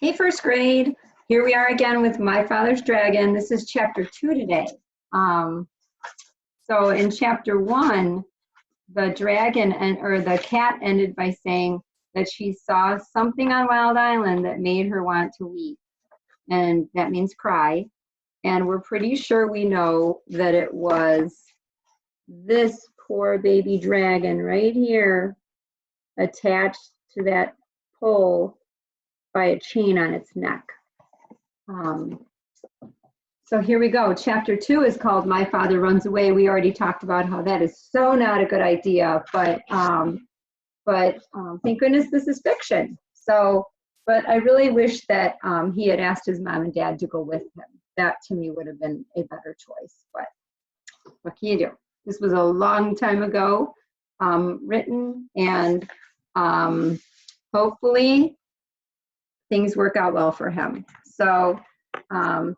Hey, first grade. Here we are again with My Father's Dragon. This is chapter 2 today. So in chapter 1, the the cat ended by saying that she saw something on Wild Island that made her want to weep, and that means cry. And we're pretty sure we know that it was this poor baby dragon right here attached to that pole by a chain on its neck. So here we go. Chapter 2 is called My Father Runs Away. We already talked about how that is so not a good idea, but thank goodness this is fiction. So, but I really wish that he had asked his mom and dad to go with him. That to me would have been a better choice, but what can you do? This was a long time ago written, and hopefully things work out well for him. So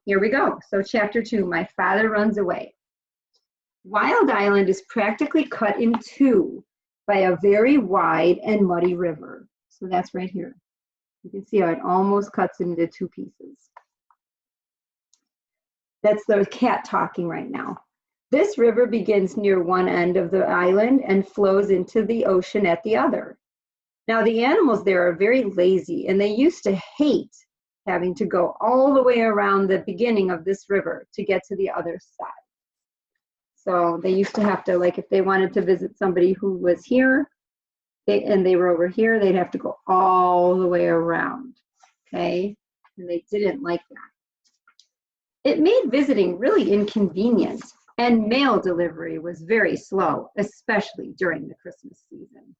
here we go. So chapter 2, My Father Runs Away. Wild Island is practically cut in two by a very wide and muddy river. So that's right here. You can see how it almost cuts into two pieces. That's the cat talking right now. This river begins near one end of the island and flows into the ocean at the other. Now, the animals there are very lazy, and they used to hate having to go all the way around the beginning of this river to get to the other side. So they used to have to, like, if they wanted to visit somebody who was here and they were over here, they'd have to go all the way around, okay? And they didn't like that. It made visiting really inconvenient, and mail delivery was very slow, especially during the Christmas season.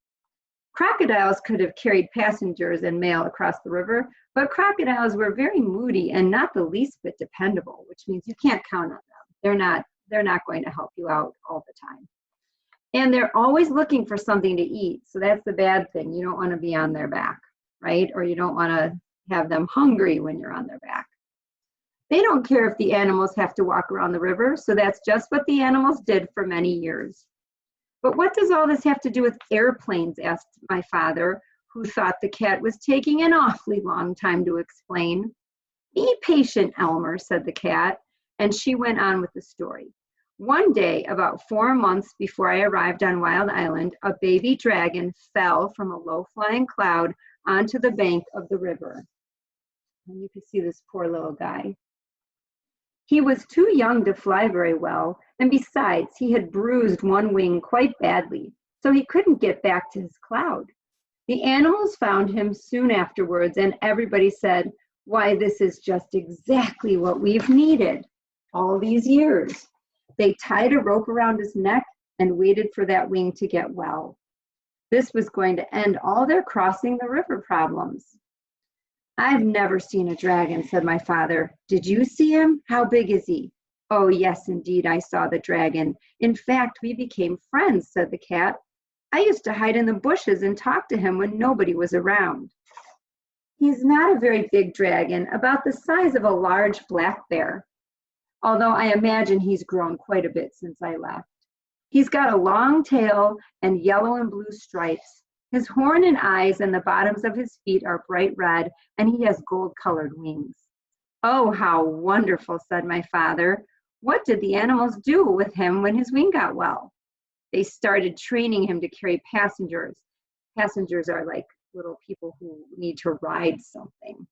Crocodiles could have carried passengers and mail across the river, but crocodiles were very moody and not the least bit dependable, which means you can't count on them. They're not going to help you out all the time. And they're always looking for something to eat, so that's the bad thing. You don't want to be on their back, right? Or you don't want to have them hungry when you're on their back. They don't care if the animals have to walk around the river, so that's just what the animals did for many years. But what does all this have to do with airplanes, asked my father, who thought the cat was taking an awfully long time to explain. Be patient, Elmer, said the cat, and she went on with the story. One day, about 4 months before I arrived on Wild Island, a baby dragon fell from a low-flying cloud onto the bank of the river. And you can see this poor little guy. He was too young to fly very well, and besides, he had bruised one wing quite badly, so he couldn't get back to his cloud. The animals found him soon afterwards, and everybody said, "Why, this is just exactly what we've needed all these years." They tied a rope around his neck and waited for that wing to get well. This was going to end all their crossing the river problems. "I've never seen a dragon," said my father. "Did you see him? How big is he?" "Oh, yes, indeed, I saw the dragon. In fact, we became friends," said the cat. "I used to hide in the bushes and talk to him when nobody was around." "He's not a very big dragon, about the size of a large black bear, although I imagine he's grown quite a bit since I left. He's got a long tail and yellow and blue stripes. His horn and eyes and the bottoms of his feet are bright red, and he has gold-colored wings." "Oh, how wonderful," said my father. "What did the animals do with him when his wing got well?" "They started training him to carry passengers." Passengers are like little people who need to ride something.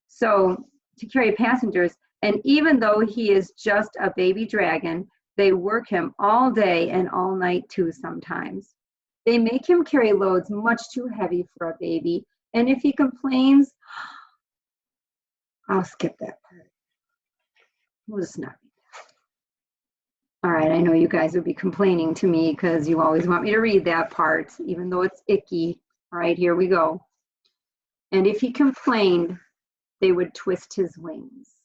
So to carry passengers, and even though he is just a baby dragon, they work him all day and all night too sometimes. They make him carry loads much too heavy for a baby, and if he complains, I'll skip that part. We'll just not read that. All right, I know you guys would be complaining to me because you always want me to read that part, even though it's icky. All right, here we go. "And if he complained, they would twist his wings."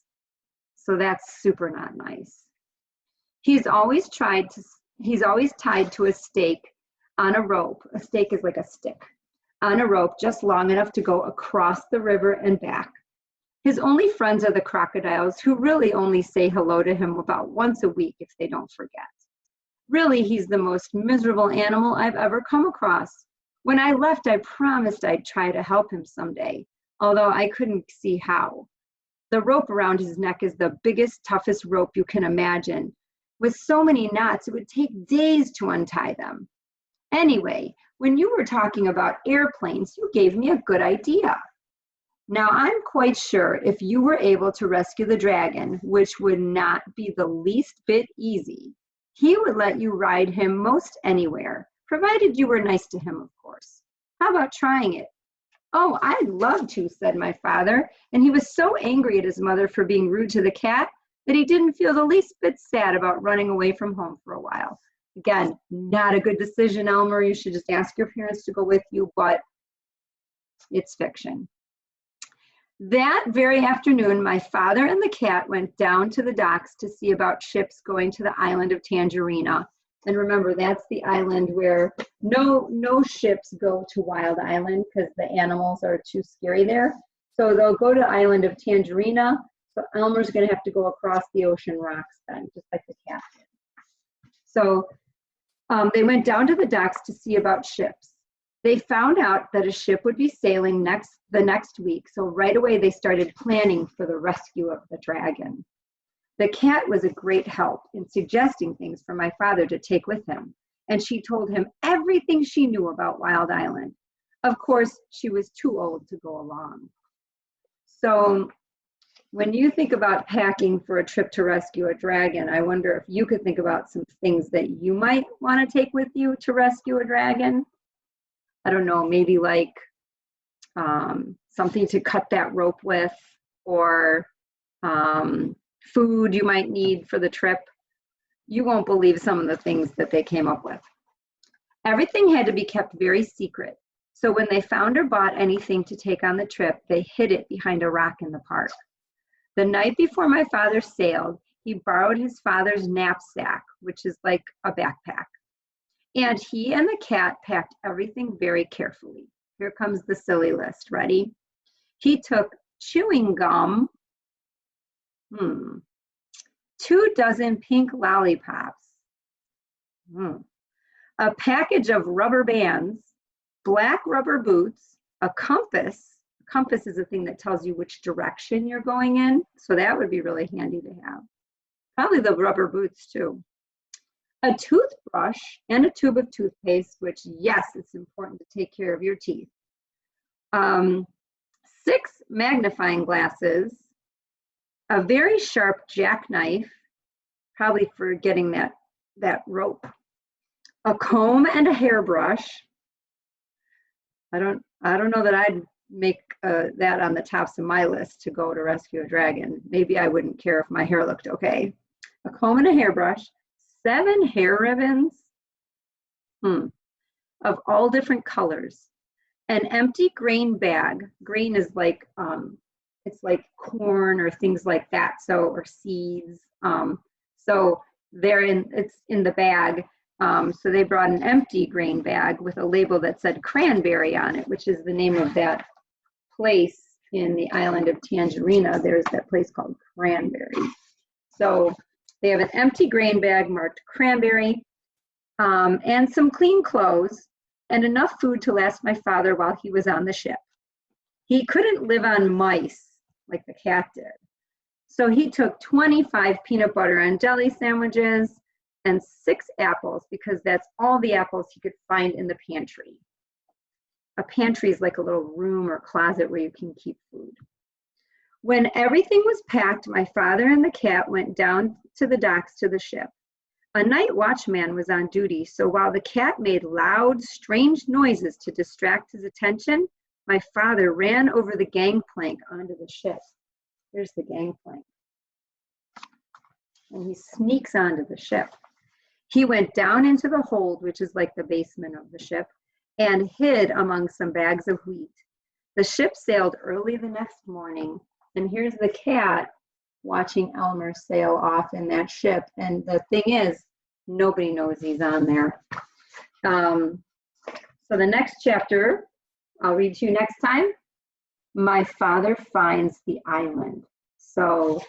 So that's super not nice. He's always tied to a stake on a rope. A stake is like a stick. On a rope just long enough to go across the river and back. His only friends are the crocodiles, who really only say hello to him about once a week if they don't forget. Really, he's the most miserable animal I've ever come across. When I left, I promised I'd try to help him someday, although I couldn't see how. The rope around his neck is the biggest, toughest rope you can imagine. With so many knots, it would take days to untie them. Anyway, when you were talking about airplanes, you gave me a good idea. Now, I'm quite sure if you were able to rescue the dragon, which would not be the least bit easy, he would let you ride him most anywhere, provided you were nice to him, of course. How about trying it? Oh, I'd love to, said my father, and he was so angry at his mother for being rude to the cat that he didn't feel the least bit sad about running away from home for a while. Again, not a good decision, Elmer. You should just ask your parents to go with you, but it's fiction. That very afternoon, my father and the cat went down to the docks to see about ships going to the island of Tangerina. And remember, that's the island where no ships go to Wild Island because the animals are too scary there. So they'll go to the island of Tangerina. So Elmer's going to have to go across the ocean rocks then, just like the cat did. So they went down to the docks to see about ships. They found out that a ship would be sailing the next week, so right away they started planning for the rescue of the dragon. The cat was a great help in suggesting things for my father to take with him, and she told him everything she knew about Wild Island. Of course, she was too old to go along. So when you think about packing for a trip to rescue a dragon, I wonder if you could think about some things that you might want to take with you to rescue a dragon. I don't know, maybe like something to cut that rope with, or food you might need for the trip. You won't believe some of the things that they came up with. Everything had to be kept very secret. So when they found or bought anything to take on the trip, they hid it behind a rock in the park. The night before my father sailed, he borrowed his father's knapsack, which is like a backpack. And he and the cat packed everything very carefully. Here comes the silly list. Ready? He took chewing gum, 2 dozen pink lollipops, a package of rubber bands, black rubber boots, a compass. A compass is a thing that tells you which direction you're going in, so that would be really handy to have. Probably the rubber boots too. A toothbrush and a tube of toothpaste, which, yes, it's important to take care of your teeth. 6 magnifying glasses, a very sharp jackknife, probably for getting that rope, a comb and a hairbrush. I don't know that I'd make that on the tops of my list to go to rescue a dragon. Maybe I wouldn't care if my hair looked okay. A comb and a hairbrush. 7 hair ribbons of all different colors, an empty grain bag. Grain is like, it's like corn or things like that, so, or seeds. So it's in the bag. So they brought an empty grain bag with a label that said Cranberry on it, which is the name of that place in the island of Tangerina. There's that place called Cranberry. So they have an empty grain bag marked Cranberry, and some clean clothes, and enough food to last my father while he was on the ship. He couldn't live on mice like the cat did. So he took 25 peanut butter and jelly sandwiches and 6 apples, because that's all the apples he could find in the pantry. A pantry is like a little room or closet where you can keep food. When everything was packed, my father and the cat went down to the docks to the ship. A night watchman was on duty, so while the cat made loud, strange noises to distract his attention, my father ran over the gangplank onto the ship. Here's the gangplank. And he sneaks onto the ship. He went down into the hold, which is like the basement of the ship, and hid among some bags of wheat. The ship sailed early the next morning, and here's the cat watching Elmer sail off in that ship. And the thing is, nobody knows he's on there. So the next chapter, I'll read to you next time. My father finds the island. So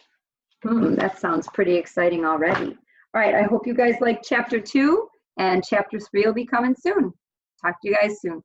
that sounds pretty exciting already. All right, I hope you guys like chapter 2, and chapter 3 will be coming soon. Talk to you guys soon.